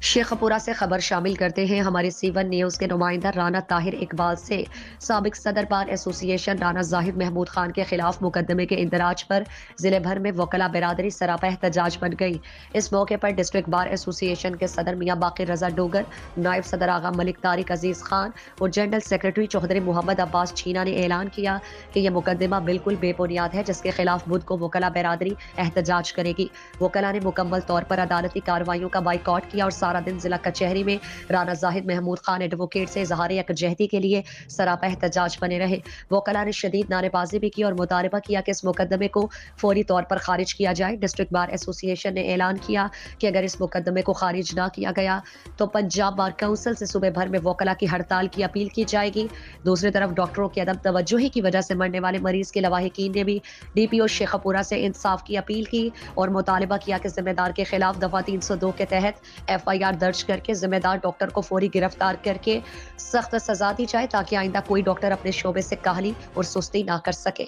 शेखपुरा से खबर शामिल करते हैं हमारे C1 न्यूज के नुमाइंदा राना ताहिर इकबाल से। साबिक सदर बार एसोसिएशन राना जाहिद महमूद खान के खिलाफ मुकदमे के इंदराज पर जिले भर में वकला बिरादरी सरापा एहतजाज बन गई। इस मौके पर डिस्ट्रिक्ट बार एसोसिएशन के सदर मियां बाकी रजा डोगर, नायब सदर आगा मलिक तारिक अजीज खान और जनरल सेक्रेटरी चौधरी मोहम्मद अब्बास छीना ने ऐलान किया कि यह मुकदमा बिल्कुल बेबुनियाद है, जिसके खिलाफ बुध को वकला बिरादरी एहतजाज करेगी। वकला ने मुकम्मल तौर पर अदालती कार्रवाइयों का बाइकआउट किया और सारा दिन जिला कचहरी में राना जाहिद महमूद खान एडवोकेट से इजहार यकजहती के लिए सरापा एहतजाज बने रहे। वकला ने शदीद नारेबाजी भी की और मुतालबा किया कि इस मुकदमे को फौरी तौर पर खारिज किया जाए। डिस्ट्रिक्ट बार एसोसिएशन ने ऐलान किया कि अगर इस मुकदमे को खारिज ना किया गया तो पंजाब बार काउंसिल से सूबे भर में वकला की हड़ताल की अपील की जाएगी। दूसरी तरफ डॉक्टरों की अदम तवज्जोही की वजह से मरने वाले मरीज के लवाहिकीन ने भी DPO शेखपुरा से इंसाफ की अपील की और मुतालबा किया कि जिम्मेदार के खिलाफ दफा 302 के तहत FIR दर्ज करके जिम्मेदार डॉक्टर को फौरी गिरफ्तार करके सख्त सजा दी जाए, ताकि आइंदा कोई डॉक्टर अपने शोबे से काहली और सुस्ती ना कर सके।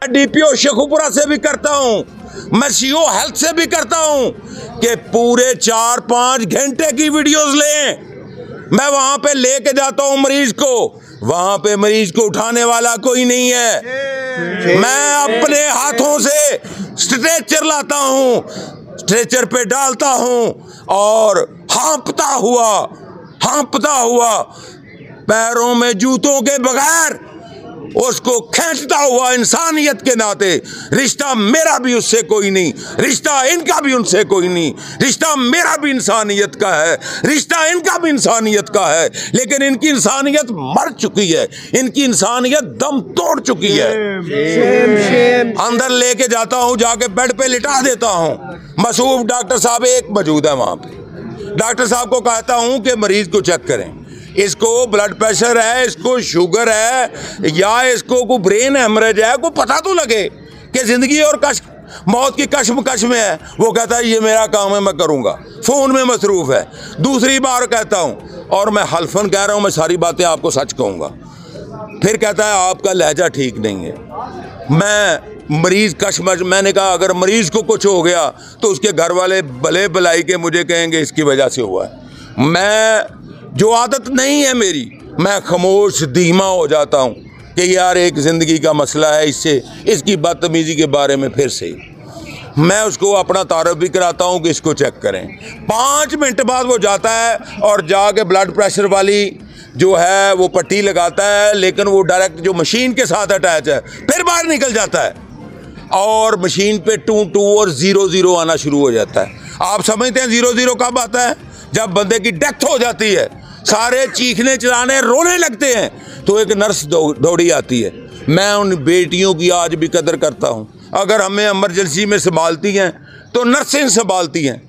DPO शेखपुरा से भी करता हूँ, मैं CO हेल्थ से भी करता हूँ कि पूरे 4-5 घंटे की वीडियोस लें। मैं वहां पे लेके जाता हूँ मरीज को, वहां पे मरीज को उठाने वाला कोई नहीं है। मैं अपने हाथों से स्ट्रेचर लाता हूँ, स्ट्रेचर पे डालता हूँ और हाँपता हुआ पैरों में जूतों के बगैर उसको खींचता हुआ इंसानियत के नाते। रिश्ता मेरा भी उससे कोई नहीं, रिश्ता इनका भी उनसे कोई नहीं, रिश्ता मेरा भी इंसानियत का है, रिश्ता इनका भी इंसानियत का है। लेकिन इनकी इंसानियत मर चुकी है, इनकी इंसानियत दम तोड़ चुकी है। अंदर लेके जाता हूँ, जाके बेड पे लिटा देता हूँ। मसूफ डॉक्टर साहब एक मौजूद है वहां पे। डॉक्टर साहब को कहता हूँ कि मरीज को चेक करें, इसको ब्लड प्रेशर है, इसको शुगर है या इसको कोई ब्रेन हेमरेज है, को पता तो लगे कि जिंदगी और मौत की कश्मकश में है। वो कहता है ये मेरा काम है, मैं करूंगा, फोन में मसरूफ है। दूसरी बार कहता हूं और मैं हल्फन कह रहा हूं, मैं सारी बातें आपको सच कहूंगा। फिर कहता है आपका लहजा ठीक नहीं है। मैं मरीज कश्मकश, मैंने कहा अगर मरीज को कुछ हो गया तो उसके घर वाले भले भलाई के मुझे कहेंगे इसकी वजह से हुआ है। मैं जो आदत नहीं है मेरी, मैं खामोश धीमा हो जाता हूँ कि यार एक ज़िंदगी का मसला है, इससे इसकी बदतमीज़ी के बारे में फिर से मैं उसको अपना तारुफ भी कराता हूँ कि इसको चेक करें। 5 मिनट बाद वो जाता है और जाके ब्लड प्रेशर वाली जो है वो पट्टी लगाता है, लेकिन वो डायरेक्ट जो मशीन के साथ अटैच है, फिर बाहर निकल जाता है और मशीन पे 2-2 और 0-0 आना शुरू हो जाता है। आप समझते हैं 0-0 कब आता है? जब बंदे की डेथ हो जाती है, सारे चीखने चिल्लाने रोने लगते हैं तो एक नर्स दौड़ी आती है। मैं उन बेटियों की आज भी कदर करता हूँ। अगर हमें इमरजेंसी में संभालती हैं तो नर्सें संभालती हैं।